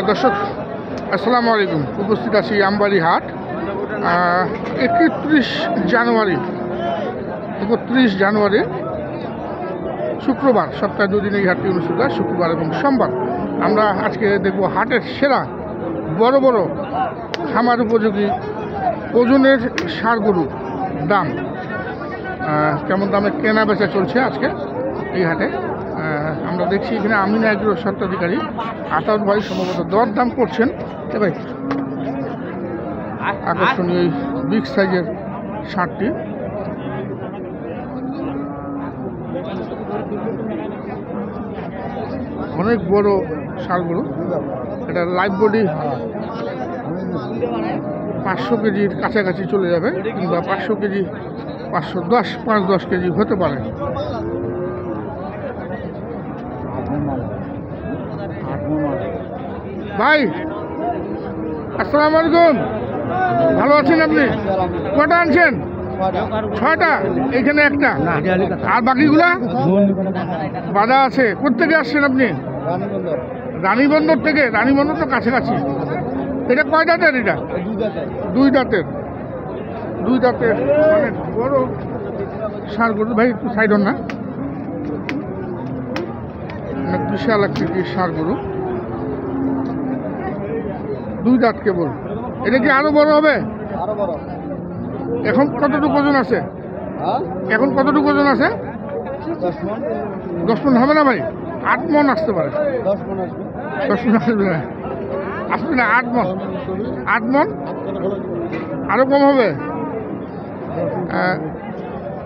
দর্শক আসসালামু আলাইকুম। উপস্থিত আছি আমবাড়ি হাট। 31 জানুয়ারি শুক্রবার, সপ্তাহে দুদিন এই হাটটি অনুষ্ঠিত হয়, শুক্রবার এবং সোমবার। আমরা আজকে দেখব হাটের সেরা বড় বড় খামার উপযোগী ওজনের ষাঁড় গরুর দাম, কেমন দামে কেনা বেচা চলছে আজকে এই হাটে। আমরা দেখছি এখানে আমিনা এগ্রো স্বত্বাধিকারী আতাউর ভাই সম্ভবত দর দাম করছেন। ভাই আকর্ষণীয় এই বিগ সাইজের ষাঁড়টি, অনেক বড় ষাঁড় গরু। এটা লাইভ বডি 500 কেজির কাছাকাছি চলে যাবে, কিংবা 500 কেজি, 510 কেজি হতে পারে। ভাই আসসালামু আলাইকুম, ভালো আছেন আপনি? কটা আনছেন? 6টা। এখানে একটা, আর বাকিগুলা বাধা আছে। কোথেকে আসছেন আপনি? রানীবন্দর থেকে। রানীবন্দর তো কাছাকাছি। এটা কয় দাঁতের? এটা 2 দাঁতের। 2 দাঁতের অনেক বড় ষাঁড় গরু। ভাই একটু সাইড হন না, অনেক বিশাল আকৃতির ষাঁড় গরু, 2 দাঁত কেবল। এটা কি আরো বড় হবে? এখন কতটুকু ওজন আছে? এখন কতটুকু ওজন আছে? 10 মণ হবে না ভাই? 8 মণ আসতে পারে। 10 মণ আসবে না, আসবে না। 8 মণ, 8 মণ আরো কম হবে।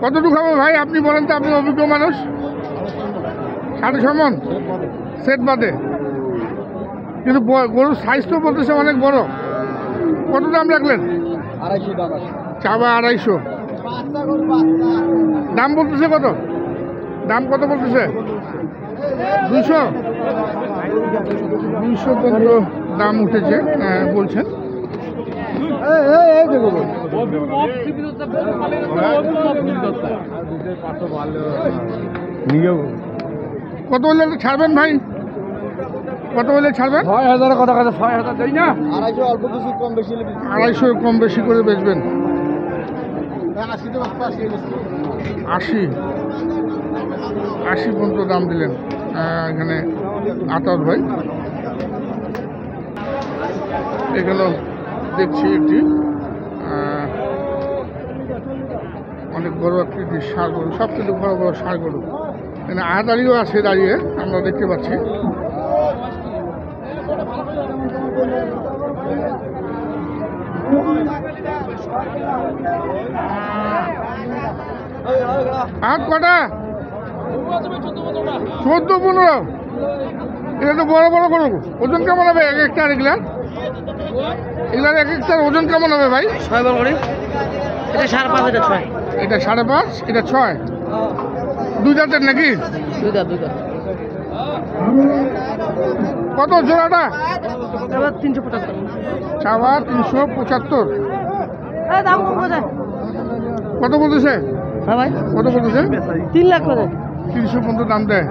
কতটুকু হবে ভাই আপনি বলেন তো, আপনি অভিজ্ঞ মানুষ। 6.5 মণ সেট বাদে, কিন্তু গরুর সাইজ তো বলতেছে অনেক বড়। কত দাম রাখলেন? 250 চাওয়া। 250 দাম বলতেছে কত? দাম কত বলতেছে? 200 পর্যন্ত দাম উঠেছে বলছেন। কত হলে ছাড়বেন ভাই? কত হলে ছাড়বেন? 6000 কথা কথা 6000 দেই না, 250 অল্প কিছু কম বেশি, 250 কম বেশি করে বেচবেন। 80 পর্যন্ত দাম দিলেন এখানে আতাউর ভাই। এগুলো দেখছি একটি অনেক বড় আকৃতির ষাঁড় গরু, সব কিন্তু বড় বড় ষাঁড় গরু। এখানে আহাদারিও আছে দাঁড়িয়ে, আমরা দেখতে পাচ্ছি। হাত কটা? 14-15। এটা তো বড় বড় গরু। ওজন কেমন হবে এক একটার? এগুলার এক একটার ওজন কেমন হবে ভাই? 6 বার করে। এটা 5.5, এটা 6। এটা 5.5, এটা 6। 2 দাঁতের নাকি? 2 দাঁত। কত জোড়াটা? 375। চাওয়া 375। কত বলতেছে? কত বলতেছে? 3 লাখ করে। 300 পর্যন্ত দাম দেয়।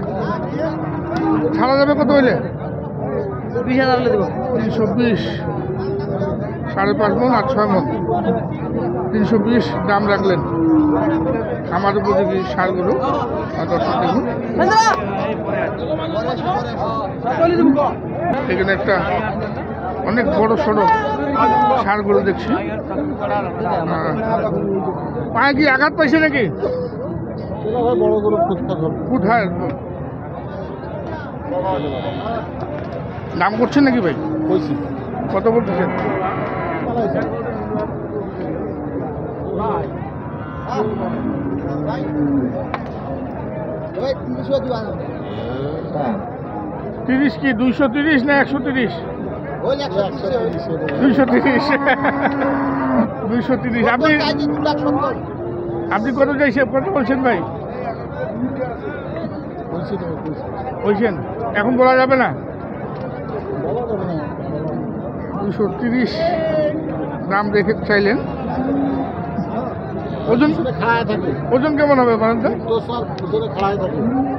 ছাড়া যাবে কত হইলে? 20,000 হলে দেবো। 320, 5.5 মণ আর 6 মণ, 320 দাম রাখলেন। আমার উপযোগী ষাঁড় গরু। দর্শক দেখুন, এখানে একটা অনেক বড় সড়ো ষাঁড় গরু দেখছি। পায়ে কি আঘাত পাইছে নাকি? বড় গরু কোথায় দাম করছেন নাকি ভাই? কত বলতেছেন? 30 কি 230 না 130? 230। 230। আপনি কত চাইছেন? কত বলছেন ভাই? বলছেন এখন বলা যাবে না? 230 দাম রেখে চাইলেন। ওজন ওজন কেমন হবে বলেন তো?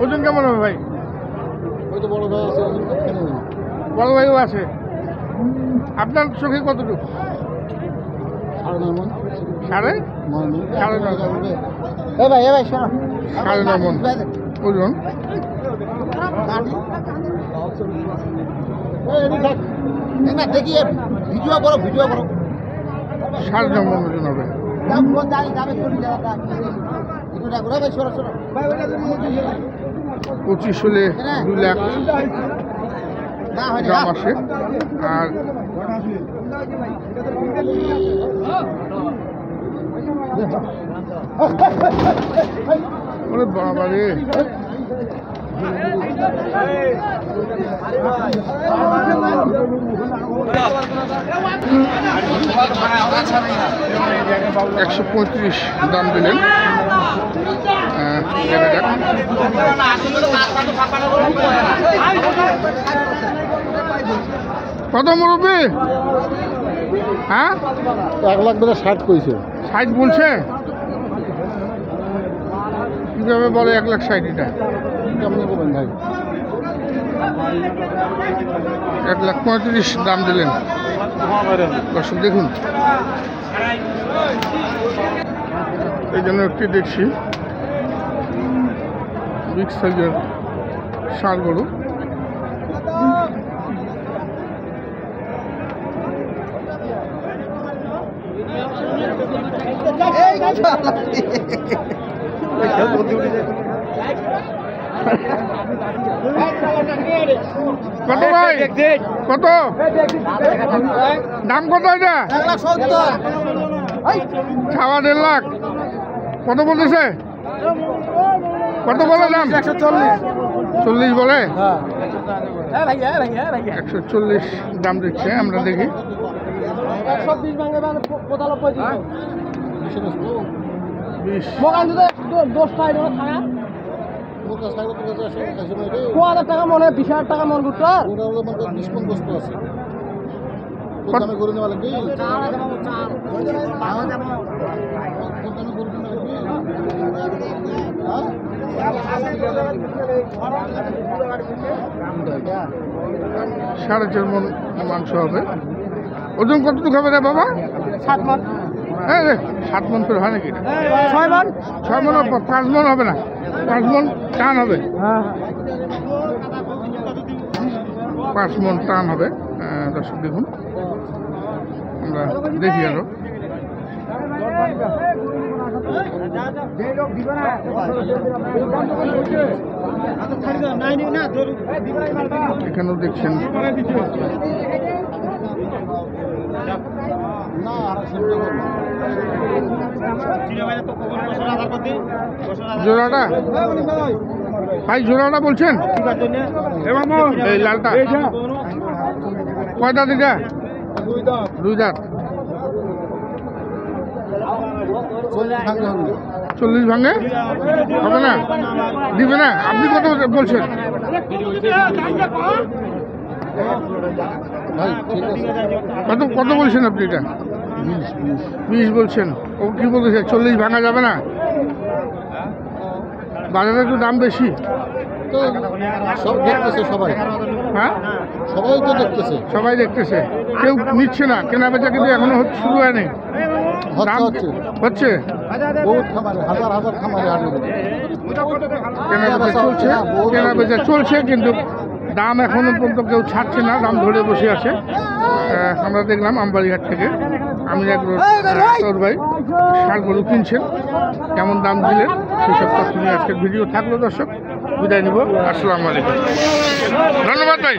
ওজন কেমন হবে ভাই? বড় ভাইও আছে। আপনার চোখে কতটুকু? সাড়ে সাড়ে নয় মন ওজন। সাড়ে 9 মন ওজন হবে। 25 হলে 2 লাখ দাম আসে। আর ওরে বাবা রে, $135 দাম দিলেন। কত মুরব্বী? হ্যাঁ 1,60,000 কইছে। 60 বলছে। কিভাবে বলে 1,60,000? এটা কেমন করবেন ভাই? 1,35,000 দাম দিলেন। দর্শক দেখুন, এই জন্য একটি দেখছি বিগ সাইজের ষাঁড় গরু। কত ভাই? কত দাম? কত এটা? 1,70,000। ছাওয়া 1.5 লাখ। কত বলতেছে? কত বলে দাম? 140 বলে। 140 দাম দিচ্ছে। আমরা দেখি। 20 টাকা মনে হয়, 20,000 টাকা মন করতো। সাড়ে 4 মন মাংস হবে। ওজন কতটুকু হবে রে বাবা? 7 মন। 7 মন করে হয় নাকি? 6 মন। 6 মন 5 মন হবে না? 5 মন টান হবে। 5 মন টান হবে। দর্শক দেখুন, আমরা দেখি আরো। এখানেও দেখছেন জোড়াটা ভাই, জোড়াটা বলছেন এই লালটা কয় দাঁত? এটা 2 দাঁত। 40 ভাঙে হবে না? দিবে না? আপনি কত বলছেন? কত কত বলছেন আপনি? এটা 20 বলছেন। ও কি বলতেছে? 40 ভাঙা যাবে না? বাজারে একটু দাম বেশি তো সব দেখতেছে সবাই। হ্যাঁ, সবাই তো দেখতেছে। সবাই দেখতেছে, কেউ নিচ্ছে না। কেনা বেচা কিন্তু এখনো শুরু হয়নি। দাম হচ্ছে বহুত খামারে, হাজার হাজার খামারে হাটে কেনা বেচা চলছে, কিন্তু দাম এখনো পর্যন্ত কেউ ছাড়ছে না, দাম ধরে বসে আছে। আমরা দেখলাম আমবাড়িহাট থেকে আমি একজন ভাই ষাঁড় গরু কিনছেন। কেমন দাম দিলেন সেসব তথ্য নিয়ে আজকের ভিডিও থাকলো। দর্শক বিদায় নিব। আসসালামু আলাইকুম। ধন্যবাদ ভাই।